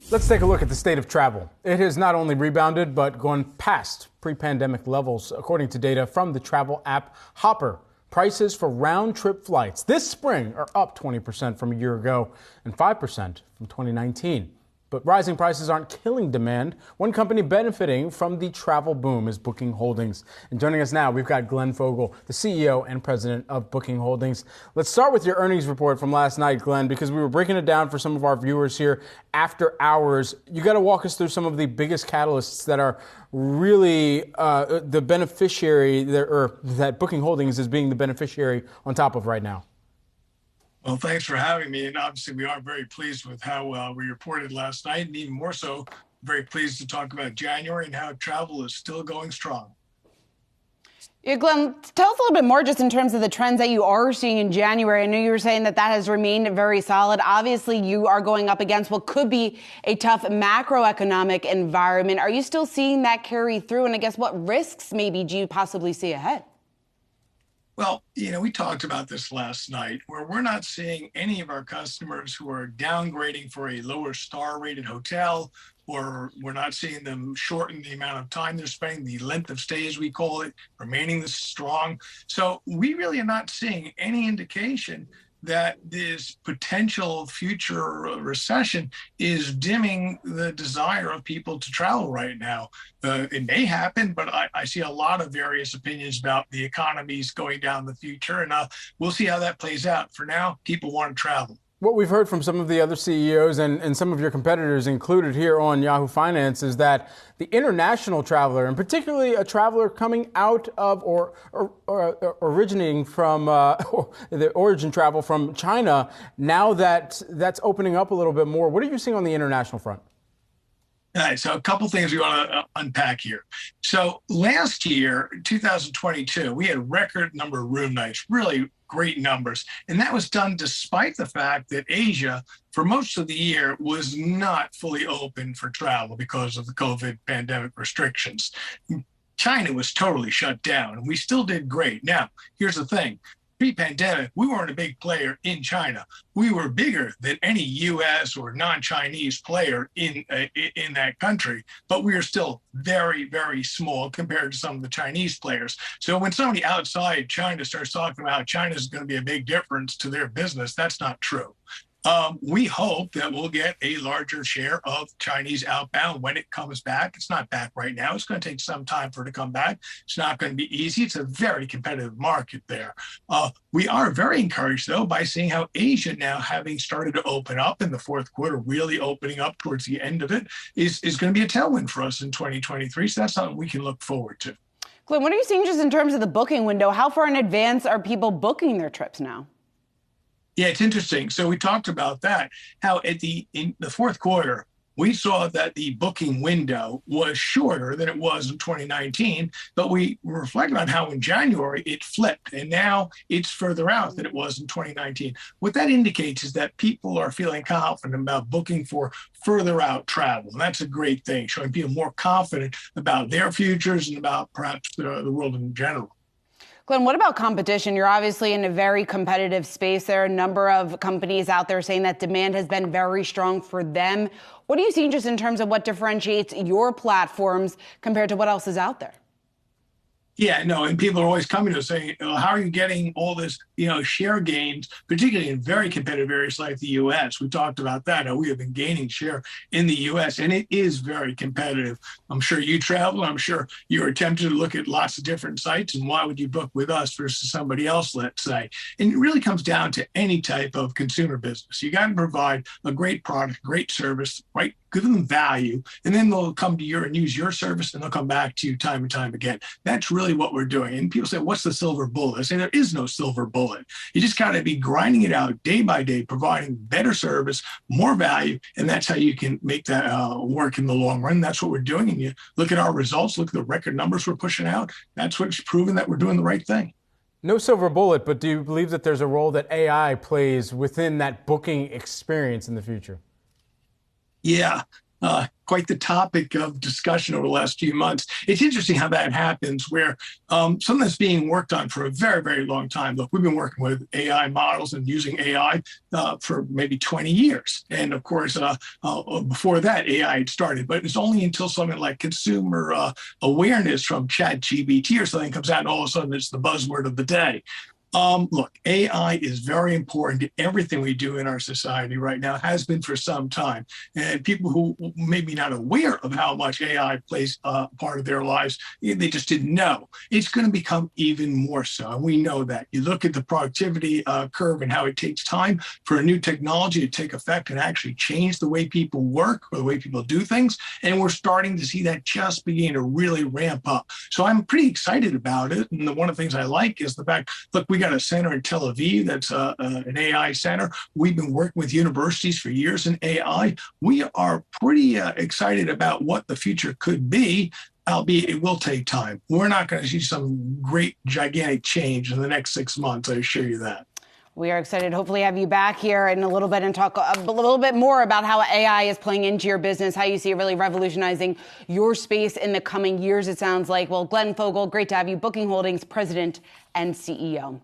Let's take a look at the state of travel. It has not only rebounded, but gone past pre-pandemic levels, according to data from the travel app Hopper. Prices for round-trip flights this spring are up 20% from a year ago and 5% from 2019. But rising prices aren't killing demand. One company benefiting from the travel boom is Booking Holdings. And joining us now, we've got Glenn Fogel, the CEO and president of Booking Holdings. Let's start with your earnings report from last night, Glenn, because we were breaking it down for some of our viewers here after hours. You got to walk us through some of the biggest catalysts that are really the beneficiary, or that Booking Holdings is being the beneficiary on top of right now. Well, thanks for having me. And obviously, we are very pleased with how we reported last night, and even more so, very pleased to talk about January and how travel is still going strong. Yeah, Glenn, tell us a little bit more just in terms of the trends that you are seeing in January. I know you were saying that has remained very solid. Obviously, you are going up against what could be a tough macroeconomic environment. Are you still seeing that carry through? And I guess what risks maybe do you possibly see ahead? Well, we talked about this last night, where we're not seeing any of our customers who are downgrading for a lower star rated hotel, or we're not seeing them shorten the amount of time they're spending, the length of stay, as we call it, remaining this strong. So we really are not seeing any indication that this potential future recession is dimming the desire of people to travel right now. It may happen, but I see a lot of various opinions about the economies going down the future, and we'll see how that plays out. For now, people want to travel. What we've heard from some of the other CEOs and some of your competitors included here on Yahoo Finance is that the international traveler, and particularly a traveler coming out of or originating from the origin travel from China, now that that's opening up a little bit more. What are you seeing on the international front? All right, so a couple things we want to unpack here. So last year, 2022, we had a record number of room nights, really great numbers. And that was done despite the fact that Asia, for most of the year, was not fully open for travel because of the COVID pandemic restrictions. China was totally shut down, and we still did great. Now, here's the thing. Pre-pandemic, we weren't a big player in China. We were bigger than any U.S. or non-Chinese player in that country, but we are still very, very small compared to some of the Chinese players. So when somebody outside China starts talking about China is going to be a big difference to their business, that's not true. We hope that we'll get a larger share of Chinese outbound when it comes back. It's not back right now. It's going to take some time for it to come back. It's not going to be easy. It's a very competitive market there. We are very encouraged, though, by seeing how Asia now, having started to open up in the fourth quarter, really opening up towards the end of it, is going to be a tailwind for us in 2023. So that's something we can look forward to. Glenn, what are you seeing just in terms of the booking window? How far in advance are people booking their trips now? Yeah, it's interesting. So we talked about that, how in the fourth quarter, we saw that the booking window was shorter than it was in 2019, but we reflected on how in January it flipped, and now it's further out than it was in 2019. What that indicates is that people are feeling confident about booking for further out travel, and that's a great thing, showing people more confident about their futures and about perhaps the world in general. Glenn, what about competition? You're obviously in a very competitive space. There are a number of companies out there saying that demand has been very strong for them. What are you seeing just in terms of what differentiates your platforms compared to what else is out there? Yeah, no, and people are always coming to us saying, how are you getting all this, share gains, particularly in very competitive areas like the U.S.? We talked about that. We have been gaining share in the U.S., and it is very competitive. I'm sure you travel. I'm sure you're tempted to look at lots of different sites, and why would you book with us versus somebody else, let's say? And it really comes down to any type of consumer business. You got to provide a great product, great service, right? Give them value, and then they'll come to you and use your service, and they'll come back to you time and time again. That's really what we're doing. And people say, what's the silver bullet? I say there is no silver bullet. You just got to be grinding it out day by day, providing better service, more value, and that's how you can make that work in the long run. That's what we're doing. And you look at our results, look at the record numbers we're pushing out. That's what's proven that we're doing the right thing. No silver bullet, but do you believe that there's a role that AI plays within that booking experience in the future? Yeah, quite the topic of discussion over the last few months. It's interesting how that happens, where something that's being worked on for a very, very long time. Look, we've been working with AI models and using AI for maybe 20 years. And of course, before that, AI had started. But it's only until something like consumer awareness from ChatGPT or something comes out, and all of a sudden it's the buzzword of the day. Look, AI is very important to everything we do in our society right now, has been for some time. And people who may be not aware of how much AI plays part of their lives, they just didn't know. It's going to become even more so. And we know that. You look at the productivity curve and how it takes time for a new technology to take effect and actually change the way people work or the way people do things. And we're starting to see that just begin to really ramp up. So I'm pretty excited about it. And one of the things I like is the fact, look, we got a center in Tel Aviv that's an AI center. We've been working with universities for years in AI. We are pretty excited about what the future could be, albeit it will take time. We're not going to see some great, gigantic change in the next 6 months, I assure you that. We are excited to hopefully have you back here in a little bit and talk a little bit more about how AI is playing into your business, how you see it really revolutionizing your space in the coming years, it sounds like. Well, Glenn Fogel, great to have you, Booking Holdings President and CEO.